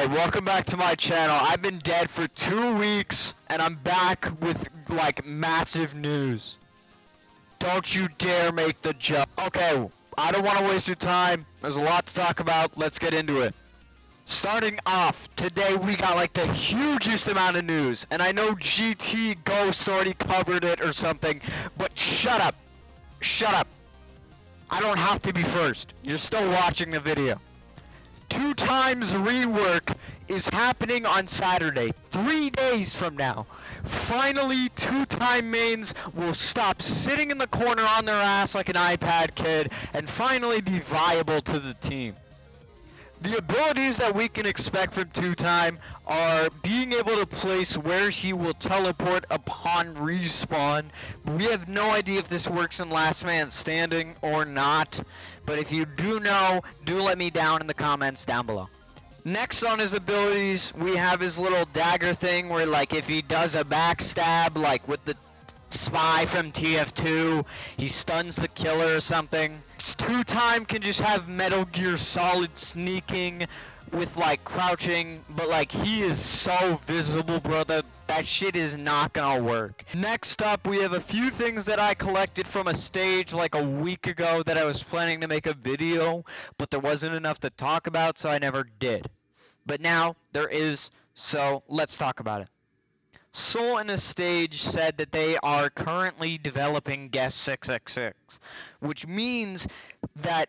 Alright, welcome back to my channel. I've been dead for 2 weeks, and I'm back with, like, massive news. Don't you dare make the joke. Okay, I don't want to waste your time. There's a lot to talk about. Let's get into it. Starting off, today we got, like, the hugest amount of news. And I know GT Ghost already covered it or something, but shut up. Shut up. I don't have to be first. You're still watching the video. 2 times rework is happening on Saturday, 3 days from now. Finally, 2-time mains will stop sitting in the corner on their ass like an iPad kid and finally be viable to the team. The abilities that we can expect from 2-time are being able to place where he will teleport upon respawn. We have no idea if this works in Last Man Standing or not, but if you do know, do let me down in the comments down below. Next on his abilities, we have his little dagger thing where, like, if he does a backstab, like with the spy from TF2, he stuns the killer or something. 2-time can just have Metal Gear Solid sneaking with, like, crouching, but, like, he is so visible, bro, that shit is not gonna work. Next up, we have a few things that I collected from a stage like a week ago that I was planning to make a video, but there wasn't enough to talk about, so I never did. But now there is, so let's talk about it. Soul in a stage said that they are currently developing Guest 666, which means that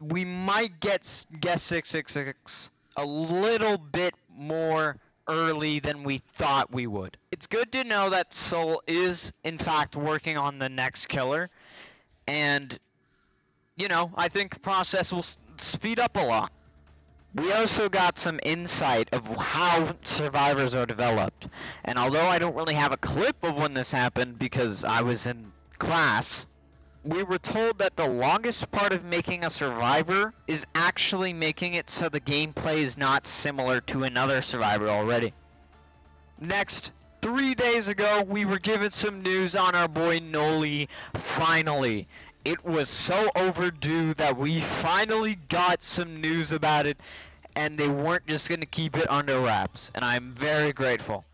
we might get Guest 666 a little bit more early than we thought we would. It's good to know that Soul is in fact working on the next killer, and you know, I think the process will speed up a lot. We also got some insight of how survivors are developed, and although I don't really have a clip of when this happened because I was in class, we were told that the longest part of making a survivor is actually making it so the gameplay is not similar to another survivor already. Next, 3 days ago, we were given some news on our boy Noly, finally. It was so overdue that we finally got some news about it, and they weren't just going to keep it under wraps, and I'm very grateful.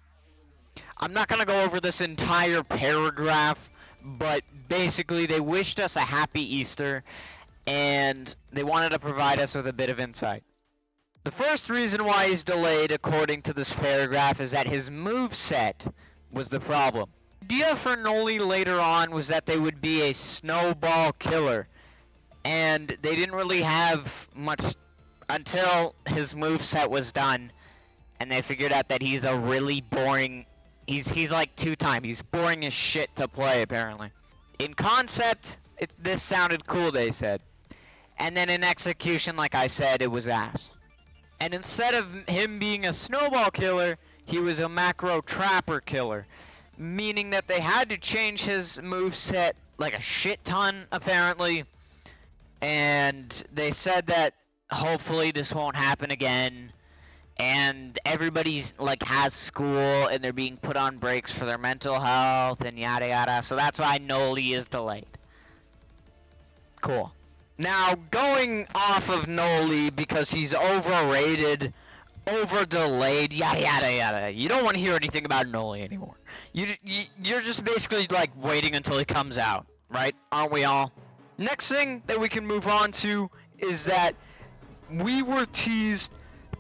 I'm not going to go over this entire paragraph, but basically they wished us a happy Easter, and they wanted to provide us with a bit of insight. The first reason why he's delayed, according to this paragraph, is that his moveset was the problem. The idea for Noly later on was that they would be a snowball killer, and they didn't really have much until his moveset was done, and they figured out that he's a really boring, he's like 2-time, he's boring as shit to play apparently. In concept, this sounded cool, they said, and then in execution, like I said, it was ass. And instead of him being a snowball killer, he was a macro trapper killer, meaning that they had to change his moveset like a shit ton apparently, and they said that hopefully this won't happen again, and everybody's like has school and they're being put on breaks for their mental health and yada yada, so that's why Noly is delayed. Cool. Now, going off of Noly because he's overrated, over delayed, yada yada yada. You don't want to hear anything about Noly anymore. You're just basically like waiting until he comes out, right? Aren't we all? Next thing that we can move on to is that we were teased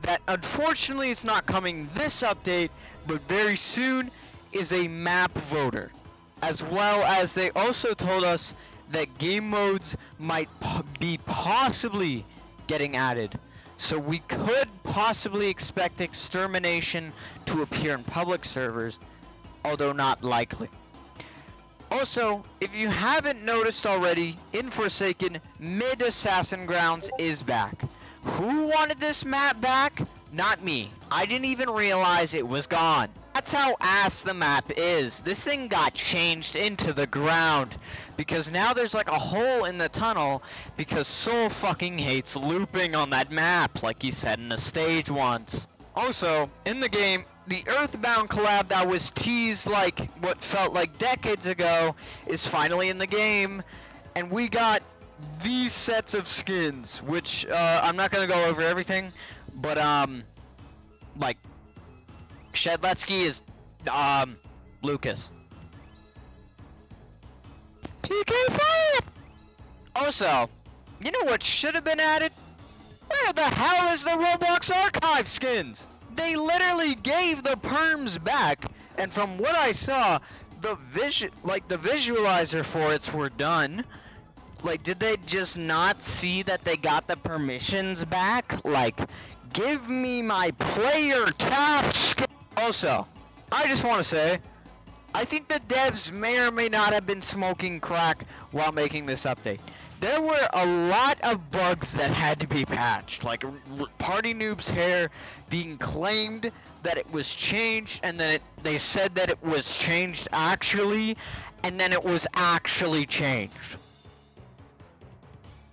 that unfortunately it's not coming this update, but very soon is a map voter. As well as they also told us that game modes might be possibly getting added. So we could possibly expect extermination to appear in public servers, although not likely. Also, if you haven't noticed already, in Forsaken, Mid-Assassin Grounds is back. Who wanted this map back? Not me. I didn't even realize it was gone. That's how ass the map is. This thing got changed into the ground because now there's like a hole in the tunnel because Soul fucking hates looping on that map, like he said in a stage once. Also, in the game, the Earthbound collab that was teased like what felt like decades ago is finally in the game, and we got these sets of skins, which I'm not gonna go over everything, but like, Shedletsky is, Lucas. PK fire! Also, you know what should have been added? Where the hell is the Roblox archive skins? They literally gave the perms back, and from what I saw, the visualizer for it were done. Like, did they just not see that they got the permissions back? Like, give me my player tab skin. Also, I just want to say, I think the devs may or may not have been smoking crack while making this update. There were a lot of bugs that had to be patched, like Party Noob's hair being claimed that it was changed, and then they said that it was changed actually, and then it was actually changed.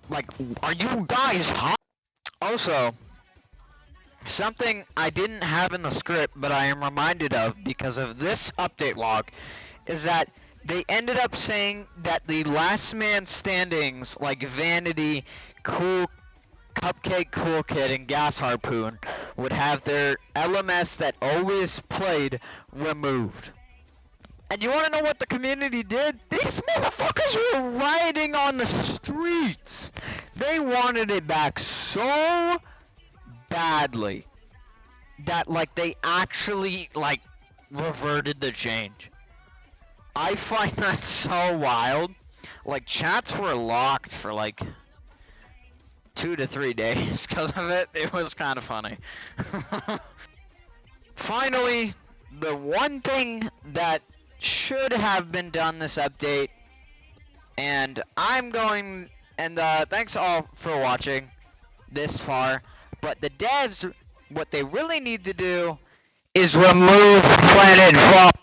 Like, are you guys hot? Also, something I didn't have in the script, but I am reminded of because of this update log, is that they ended up saying that the last man standings, like Vanity, Cupcake Cool Kid, and Gas Harpoon, would have their LMS that always played removed. And you want to know what the community did? These motherfuckers were rioting on the streets. They wanted it back so badly that, like, they actually, like, reverted the change. I find that so wild. Like, chats were locked for, like, 2 to 3 days because of it. It was kind of funny. Finally, the one thing that should have been done this update, and thanks all for watching this far, but the devs, what they really need to do is remove Planet Fall.